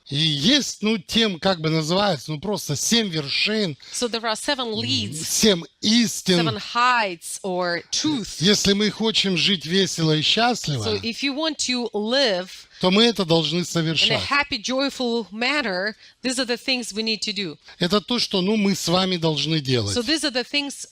И есть, тем, как бы называется, просто 7 вершин, So there are 7 leads, 7 истин. 7 heights or truth. Если мы хотим жить весело и счастливо, So if you want to live то мы это должны in a совершать. happy, joyful manner, these are the things we need to do. Это то, что мы с вами должны делать. So these are the things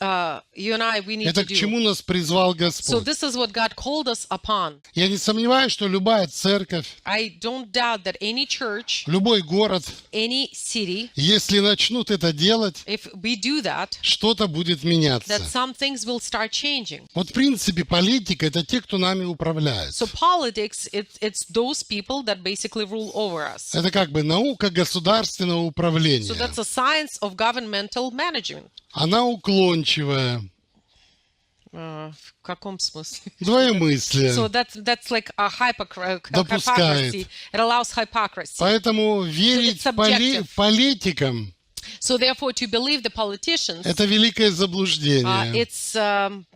you and I, we need Это to к чему do. нас призвал So Господь. this is what God called us upon. Я не сомневаюсь, что любая церковь, I don't doubt that any church, любой город, any city, если начнут это делать, if we do that, что-то будет меняться. that some things will start changing. Вот в принципе политика — это те, кто нами управляет. So politics, it's those people that basically rule over us. Это как бы наука государственного So управления. that's a science of governmental management. Она уклончивая, В каком смысле? двоемыслие. So that's like a Допускает. hypocrisy. It allows hypocrisy. Поэтому верить it's subjective. политикам So therefore, to believe the politicians, — это великое заблуждение. it's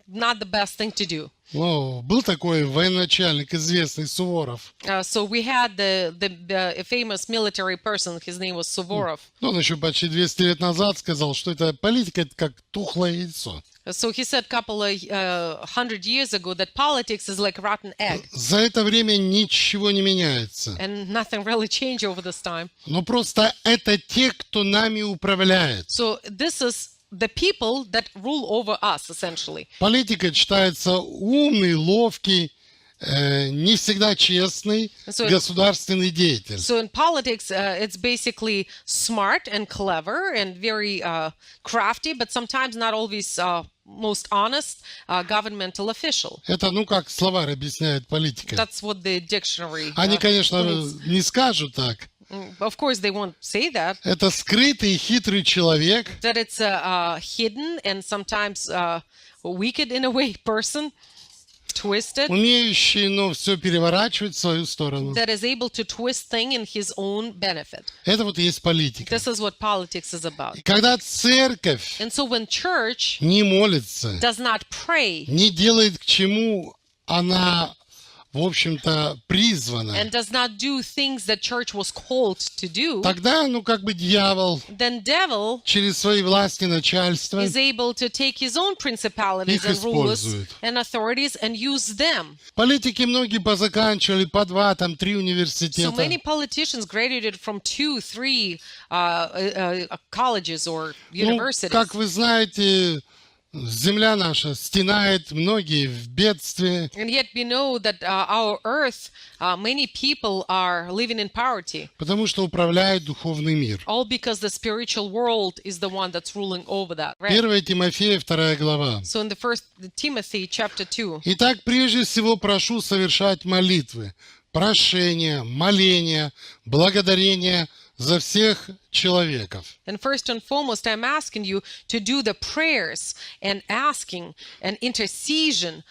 not the best thing to do. Был такой военачальник известный Суворов. So we had the famous military person. His name was Suvorov. Он еще почти 200 лет назад сказал, что это политика — это как тухлое яйцо. So he said a couple of 100 years ago that politics is like a rotten egg, За это время ничего не меняется. and nothing really changed over this time. Но просто это те, кто нами управляет. So this is the people that rule over us, essentially. Политика считается умный, ловкий, не всегда честный государственный деятель. So in politics, it's basically smart and clever and very crafty, but sometimes not always most honest governmental official. Это, как словарь объясняет политика. That's what the dictionary Они, конечно, means. не скажут так. Of course, they won't say that. Это скрытый и хитрый человек, That it's a hidden and sometimes wicked in a way person, twisted, умеющий, все переворачивать в свою сторону. that is able to twist things in his own benefit. Это вот и есть политика. This is what politics is about. И когда церковь And so when church не молится, does not pray не делает, к чему она, в общем-то, призвана, and does not do things that church was called to do, тогда, как бы дьявол then devil через свои власти начальства is able to take his own principalities их and rulers использует. and authorities and use them. Политики многие позаканчивали по 2, 3 So университета. many politicians graduated from 2, 3 colleges or universities. Как вы знаете, земля наша стенает, многие в бедствии. And yet we know that our earth, many people are living in poverty. Потому что управляет духовный мир. All because the spiritual world is the one that's ruling over that. Right? 1 Тимофея, 2 глава. So in the first Timothy chapter 2. Итак, прежде всего прошу совершать молитвы, прошения, моления, благодарения за всех человеков. And first and foremost, I'm asking you to do the prayers and asking and intercession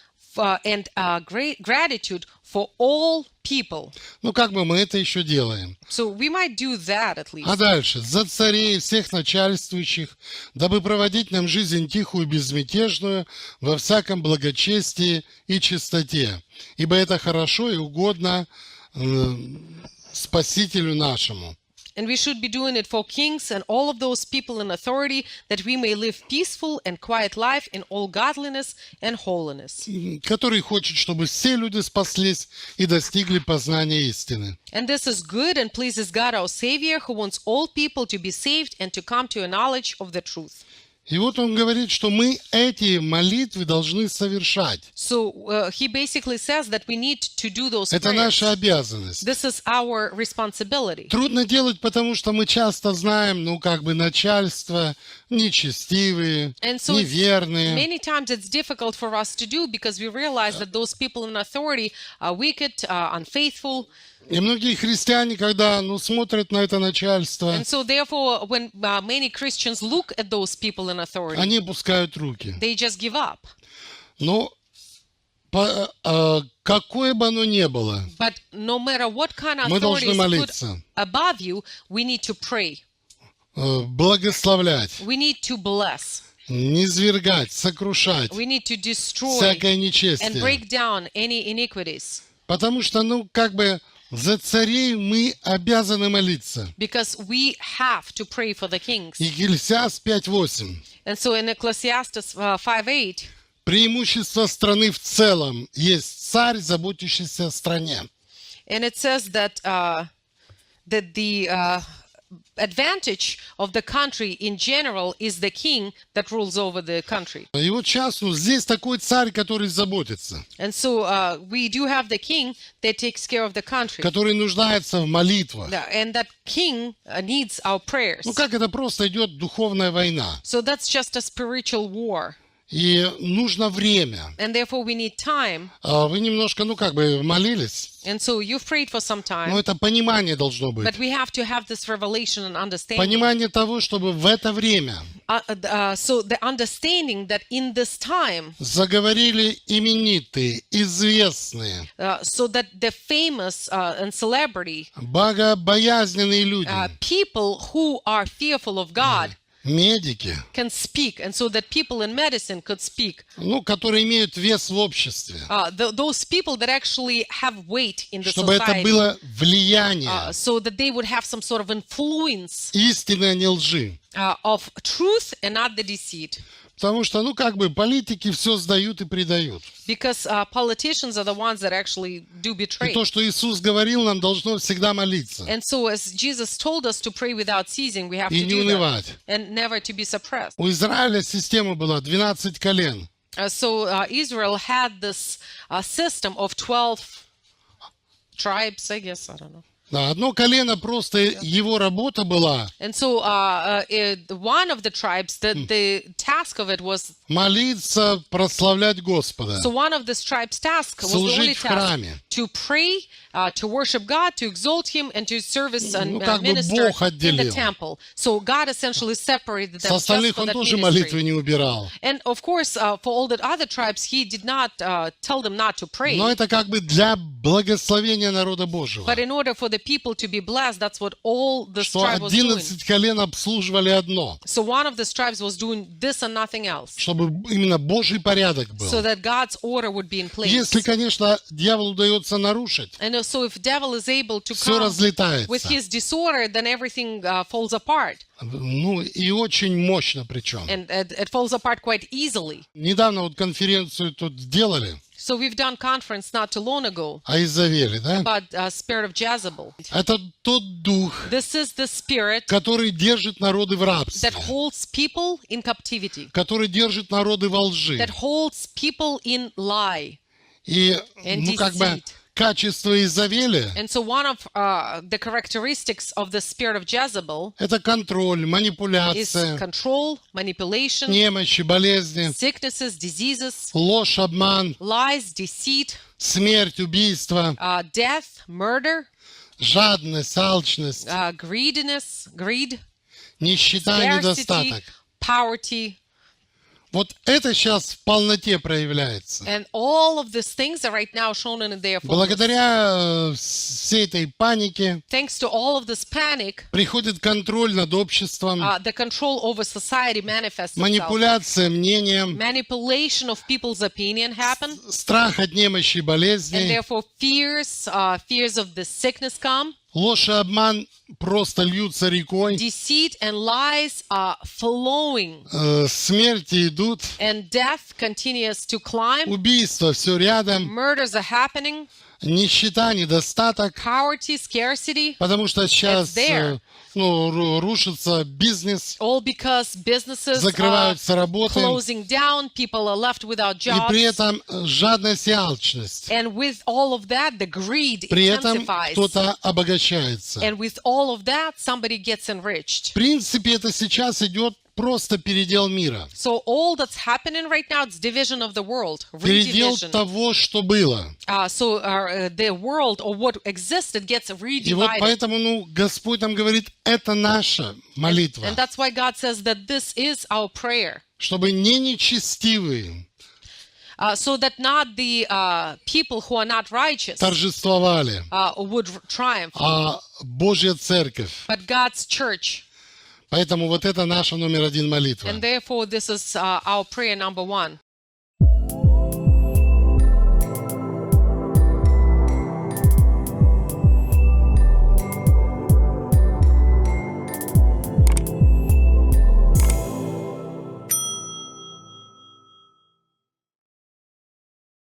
and great gratitude for all people. Как бы мы это еще делаем? So we might do that at least. А дальше. За царей и всех начальствующих, дабы проводить нам жизнь тихую и безмятежную во всяком благочестии и чистоте. Ибо это хорошо и угодно Спасителю нашему. And we should be doing it for kings and all of those people in authority, that we may live peaceful and quiet life in all godliness and holiness. Который хочет, чтобы все люди спаслись и достигли познания истины. And this is good and pleases God our Savior, who wants all people to be saved and to come to a knowledge of the truth. И вот он говорит, что мы эти молитвы должны совершать. So he basically says that we need to do those Это prayers. наша обязанность. This is our responsibility. Трудно делать, потому что мы часто знаем, начальство нечестивые, And so неверные. many times it's difficult for us to do because we realize that those people in authority are wicked, unfaithful. И многие христиане, когда смотрят на это начальство, And so therefore, when many Christians look at those people in authority, они опускают руки. they just give up. Но какое бы оно ни было, But no matter what kind of мы authority должны is put молиться, above you, we need to pray. благословлять, We need to bless. низвергать, сокрушать We need to destroy всякое and нечестие. break down any iniquities. Потому что, За царей мы обязаны молиться. because we have to pray for the kings. Екклесиаст 5:8. And so in Ecclesiastes 5:8, Преимущество страны в целом есть царь, заботящийся о стране. and it says that the advantage of the country in general is the king that rules over the country. И вот сейчас здесь такой царь, который заботится, And so we do have the king that takes care of the country. который нуждается в молитвах. And that king needs our prayers. Ну как это просто идет духовная война. So that's just a spiritual war. И нужно время. And therefore we need time. Вы немножко, молились. And so you've prayed for some time. Но это понимание должно быть. But we have to have this revelation and understanding. Понимание того, чтобы в это время So the understanding that in this time, заговорили именитые, известные, so that the famous and celebrity богобоязненные люди, people who are fearful of God медики, can speak, and so that people in medicine could speak. которые имеют вес в обществе, Those people that actually have weight in the чтобы это society, было влияние, so that they would have some sort of influence истины, а не лжи. of truth and not the deceit. Потому что, политики все сдают и предают. Because politicians are the ones that actually do И betray. то, что Иисус говорил, нам должно всегда молиться. And so as Jesus told us to pray without ceasing, we have И to не do that. унывать. And never to be suppressed. У Израиля система была 12 колен. So Israel had this system of 12 tribes, I guess, I don't know. Да, одно колено просто его работа была And so one of the tribes, the task of it was, молиться, прославлять Господа, so one of the tribe's task was the only служить в task храме. to pray, to worship God, to exalt Him, and to service and как бы minister Бог in the отделил. temple. So God essentially separated С them just остальных for он that тоже молитвы ministry. не убирал. And of course, for all the other tribes, He did not tell them not to pray. Но это как бы для благословения народа Божьего. But in order for the people to be blessed, that's what all the Что tribe was doing. 11 колен обслуживали одно, So one of the tribes was doing this and nothing else, чтобы именно Божий порядок был. so that God's order would be in place. Если, конечно, дьяволу удается нарушить, And so if devil is able to все come with разлетается. his disorder, then everything falls apart. И очень мощно причем. And it falls apart quite easily. Недавно конференцию тут делали So we've done conference not too long ago о Изавеле, да? about spirit of Jezebel. Это тот дух, This is the spirit который держит народы в рабстве, that holds people in captivity, который держит народы во лжи. that holds people in lie И, and как бы, deceit. качество Изавеля And so one of the characteristics of the spirit of Jezebel – это контроль, is манипуляция, control, manipulation, немощи, болезни, sicknesses, diseases, ложь, обман, lies, deceit, смерть, убийство, death, murder, жадность, алчность, greed, нищета, scarcity, недостаток. poverty. Вот это сейчас в полноте проявляется. And all of these things are right now shown in their fullness. Благодаря всей этой панике Thanks to all of this panic, приходит контроль над обществом, the control over society manifests itself. манипуляция мнением, Manipulation of people's opinion happen, страх от немощи и and болезней, therefore fears of the sickness come. ложь и обман просто льются рекой, Deceit and lies are flowing, смерти идут, and death continues to climb. убийства все рядом, Murders are happening, нищета, недостаток, poverty, scarcity, потому что сейчас there. Рушится бизнес, all because businesses are закрываются работы, closing down, people are left without и при jobs, этом жадность и алчность. and with all of that, the greed При этом intensifies, кто-то обогащается. and with all of that, somebody gets enriched. В принципе, это сейчас идет просто передел мира. So all that's happening right now, it's division of the world, Передел redivision. того, что было. So the world or what existed gets И вот redivided. поэтому, Господь нам говорит, это наша молитва. And that's why God says that this is our prayer. Чтобы не нечестивые So that not the people who are not righteous торжествовали, would triumph, а Божья Церковь. but God's church. Поэтому вот это наша номер один молитва. And therefore, this is our prayer number one.